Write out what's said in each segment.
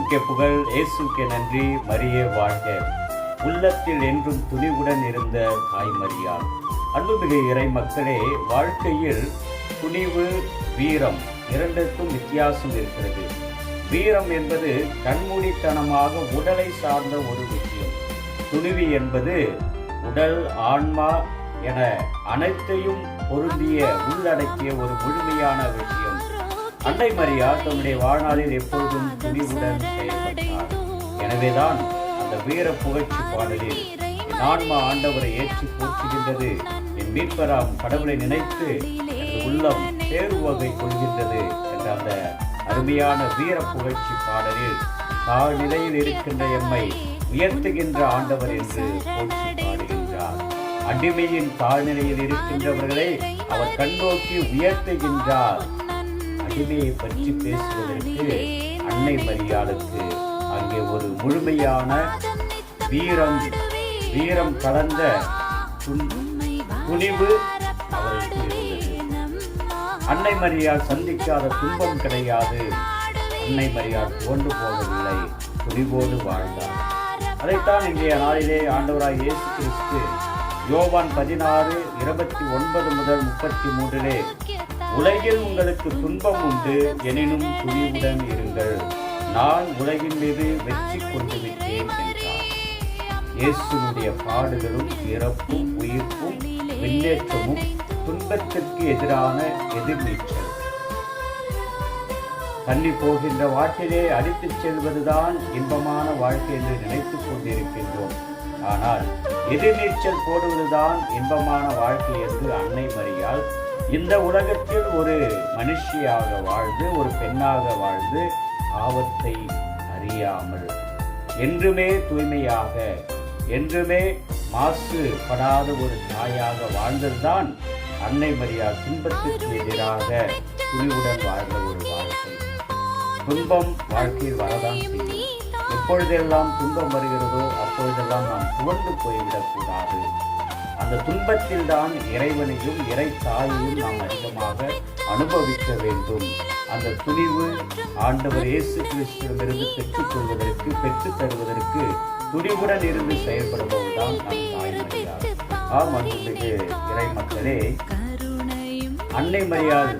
இயேசுக்கே புகழ், இயேசுக்கே நன்றி, மரியே வாழ்க. உள்ளத்தில் என்றும் துணிவுடன் இருந்த தாய் மரியாள். அன்புமிகு இறை மக்களே, வாழ்க்கையில் துணிவு, வீரம் இரண்டுக்கும் வித்தியாசம் இருக்கிறது. வீரம் என்பது கண்மூடித்தனமாக உடலை சார்ந்த ஒரு விஷயம். துணிவு என்பது உடல், ஆன்மா என அனைத்தையும் பொருந்திய உள்ளடக்கிய ஒரு முழுமையான விஷயம். அன்னை மரியாள் தன்னுடைய வாழ்நாளில் எப்பொழுதும் துணிவுடன் செயல்பட்டார். எனவேதான் அந்த வீர புகழ்ச்சி பாடலில் என் ஆன்மா ஆண்டவரை ஏற்றி போற்றுகின்றது, என் மீட்பராம் கடவுளை நினைத்து எனது உள்ளம் தேர்வு வகை கொள்கின்றது என்ற அந்த அருமையான வீர புகழ்ச்சி பாடலில் தாழ்நிலையில் இருக்கின்ற எம்மை உயர்த்துகின்ற ஆண்டவர் என்று போற்றி பாடுகின்றார். அடிமையின் தாழ்நிலையில் இருக்கின்றவர்களை அவர் கண்ணோக்கி உயர்த்துகின்றார். அடிமையை பற்றி பேசுவதற்கு அன்னை மரியாளுக்கு அங்கே ஒரு முழுமையான வீரம் கலந்த துணிவு அவருக்கு இருந்தது. அன்னை மரியாள் சந்திக்காத துன்பம் கிடையாது. அன்னை மரியாள் தோன்று போகவில்லை, துணிவோடு வாழ்ந்தார். அதைத்தான் இன்றைய நாளிலே ஆண்டவராய் இயேசு கிறிஸ்து யோவான் 16:29 முதல் 33 உலகில் உங்களுக்கு துன்பம் உண்டு, எனினும் துணிவுடன் இருங்கள், நான் உலகின் மீது வெற்றி கொண்டு விட்டேன் என்றார். இயேசுனுடைய பாடுகளும் இறப்பும் உயிர்ப்பும் விண்ணேற்றமும் துன்பத்திற்கு எதிரான எதிர்நீச்சல். தள்ளி போகின்ற வாழ்க்கையிலே அடித்துச் செல்வதுதான் இன்பமான வாழ்க்கை என்று நினைத்துக் கொண்டிருக்கின்றோம். ஆனால் எதிர்நீச்சல் போடுவதுதான் இன்பமான வாழ்க்கை என்று அன்னை மரியாள் இந்த உலகத்தில் ஒரு மனுஷியாக வாழ்ந்து, ஒரு பெண்ணாக வாழ்ந்து, ஆபத்தை அறியாமல் என்றுமே தூய்மையாக, என்றுமே மாசுபடாத ஒரு தாயாக வாழ்ந்ததுதான் அன்னை மரியாள் துன்பத்திற்கு எதிராக துணிவுடன் வாழ்ந்த ஒரு வாழ்க்கை. துன்பம் வாழ்க்கையில் வரதான் செய்யும். எப்பொழுதெல்லாம் துன்பம் வருகிறதோ அப்பொழுதெல்லாம் நாம் துவண்டு போய்விடக்கூடாது. அந்த துன்பத்தில் தான் இறைவனையும் இறை தாயையும் நாம் அதிகமாக அனுபவிக்க வேண்டும். அந்த துணிவு ஆண்டவர் இயேசு கிறிஸ்துவிடமிருந்து பெற்றுக்கொள்வதற்கு, பெற்றுத் தருவதற்கு துணிவுடன் இருந்து செயல்படுபவர்தான் நம் தாய் மரியாள். அன்புமிகு இறை மக்களே, அன்னை மரியாள்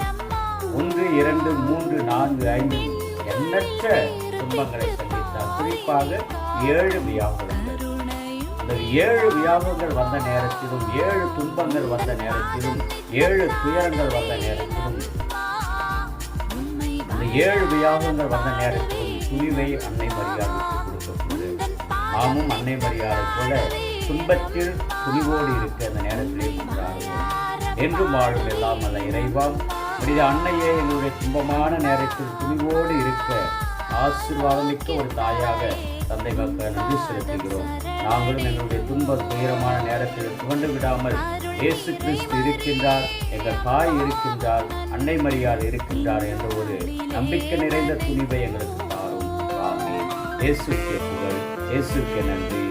1, 2, 3, 4, 5 எண்ணற்ற துன்பங்களை சந்தித்தார். குறிப்பாக 7 வியாகுலங்கள். அந்த 7 வியாகுலங்கள் வந்த நேரத்திலும், 7 துன்பங்கள் வந்த நேரத்திலும், 7 துயரங்கள் வந்த நேரத்திலும், அந்த 7 வியாகுலங்கள் வந்த நேரத்திலும் துணிவை அன்னை மரியாள் விட்டுக் கொடுக்கக்கூடாது. நாமும் அன்னை மரியாளை போல துன்பத்தில் துணிவோடு இருக்க அந்த நேரத்திலே கொண்டாடுவோம். என்றும் வாழும் எல்லாம் அல்ல இறைவா, மனித அன்னையே என்னுடைய துன்பமான நேரத்தில் துணிவோடு இருக்க ஆசீர்வாதமிக்க ஒரு தாயாக தந்தை மக்கள் நன்றி செலுத்துகிறோம். நாங்களும் எங்களுடைய துன்ப துயரமான நேரத்தில் துவண்டு விடாமல் இயேசு கிறிஸ்து இருக்கின்றார், எங்கள் தாய் இருக்கின்றார், அன்னை மரியாள் இருக்கின்றார் என்ற ஒரு நம்பிக்கை நிறைந்த துணிவை எங்களுக்கு தாரும். ஆமென். இயேசுக்கே புகழ், இயேசுக்கே நன்றி.